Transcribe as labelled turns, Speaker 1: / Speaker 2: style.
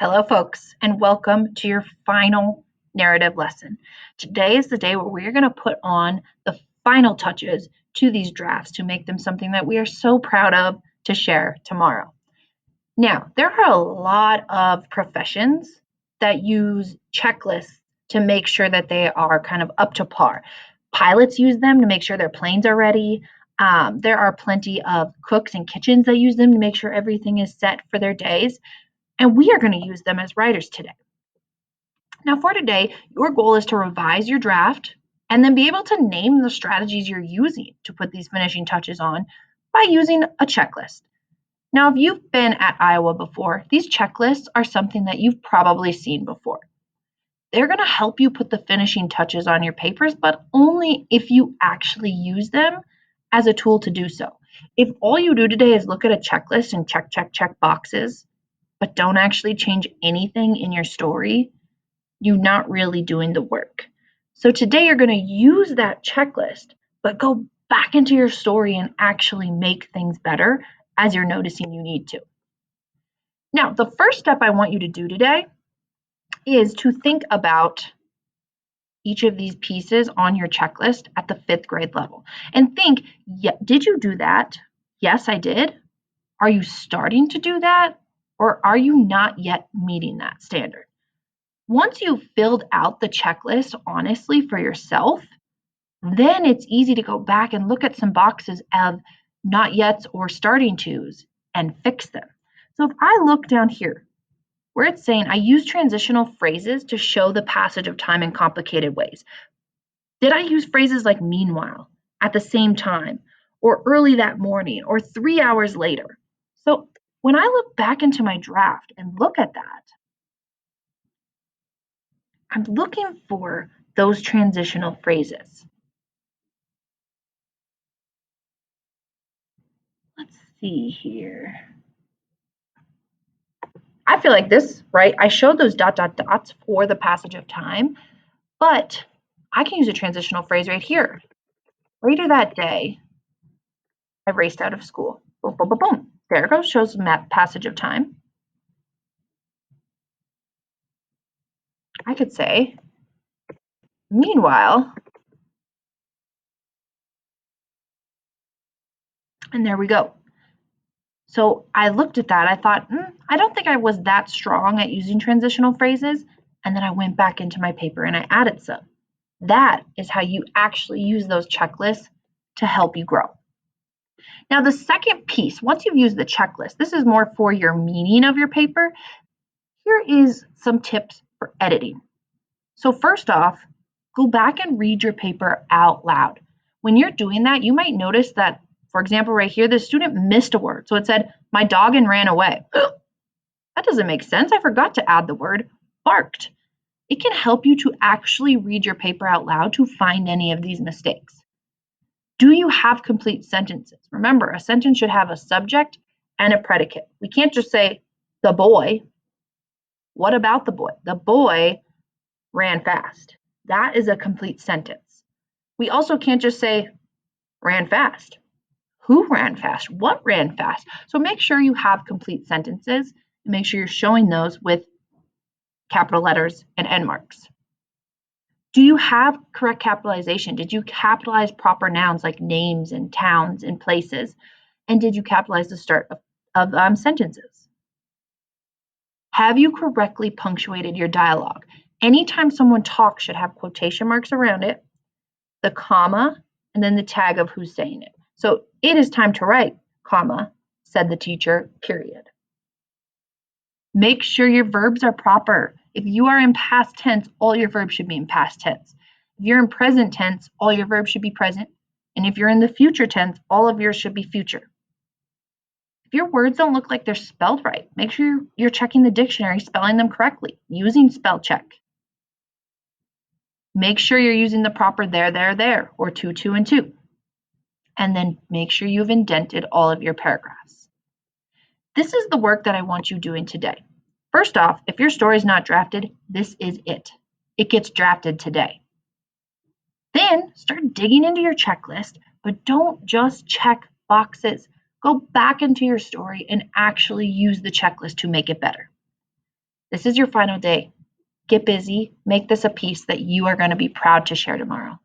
Speaker 1: Hello, folks, and welcome to your final narrative lesson. Today is the day where we are going to put on the final touches to these drafts to make them something that we are so proud of to share tomorrow. Now, there are a lot of professions that use checklists to make sure that they are kind of up to par. Pilots use them to make sure their planes are ready. There are plenty of cooks and kitchens that use them to make sure everything is set for their days. And we are going to use them as writers today. Now, for today, your goal is to revise your draft and then be able to name the strategies you're using to put these finishing touches on by using a checklist. Now, if you've been at Iowa before, these checklists are something that you've probably seen before. They're going to help you put the finishing touches on your papers, but only if you actually use them as a tool to do so. If all you do today is look at a checklist and check boxes, but don't actually change anything in your story, you're not really doing the work. So today you're going to use that checklist, but go back into your story and actually make things better as you're noticing you need to. Now, the first step I want you to do today is to think about each of these pieces on your checklist at the 5th grade level and think, did you do that? Yes, I did. Are you starting to do that? Or are you not yet meeting that standard? Once you've filled out the checklist honestly for yourself, then it's easy to go back and look at some boxes of not yets or starting tos and fix them. So if I look down here where it's saying I use transitional phrases to show the passage of time in complicated ways. Did I use phrases like meanwhile, at the same time, or early that morning, or 3 hours later? So when I look back into my draft and look at that, I'm looking for those transitional phrases. Let's see here. I feel like this, right? I showed those ... dots for the passage of time, but I can use a transitional phrase right here. Later that day, I raced out of school. Boom, boom, boom, boom. There it goes, shows passage of time. I could say, meanwhile, and there we go. So I looked at that, I thought, I don't think I was that strong at using transitional phrases, and then I went back into my paper and I added some. That is how you actually use those checklists to help you grow. Now, the second piece, once you've used the checklist, this is more for your meaning of your paper. Here is some tips for editing. So first off, go back and read your paper out loud. When you're doing that, you might notice that, for example, right here, the student missed a word. So it said, my dog and ran away. That doesn't make sense. I forgot to add the word barked. It can help you to actually read your paper out loud to find any of these mistakes. Do you have complete sentences? Remember, a sentence should have a subject and a predicate. We can't just say, the boy. What about the boy? The boy ran fast. That is a complete sentence. We also can't just say, ran fast. Who ran fast? What ran fast? So make sure you have complete sentences and make sure you're showing those with capital letters and end marks. Do you have correct capitalization? Did you capitalize proper nouns like names and towns and places? And did you capitalize the start of sentences? Have you correctly punctuated your dialogue? Anytime someone talks should have quotation marks around it, the comma, and then the tag of who's saying it. So it is time to write, comma, said the teacher, period. Make sure your verbs are proper. If you are in past tense, all your verbs should be in past tense. If you're in present tense, all your verbs should be present. And if you're in the future tense, all of yours should be future. If your words don't look like they're spelled right, make sure you're checking the dictionary, spelling them correctly, using spell check. Make sure you're using the proper there, or two, and two. And then make sure you've indented all of your paragraphs. This is the work that I want you doing today. First off, if your story is not drafted, this is it. It gets drafted today. Then start digging into your checklist, but don't just check boxes. Go back into your story and actually use the checklist to make it better. This is your final day. Get busy, make this a piece that you are going to be proud to share tomorrow.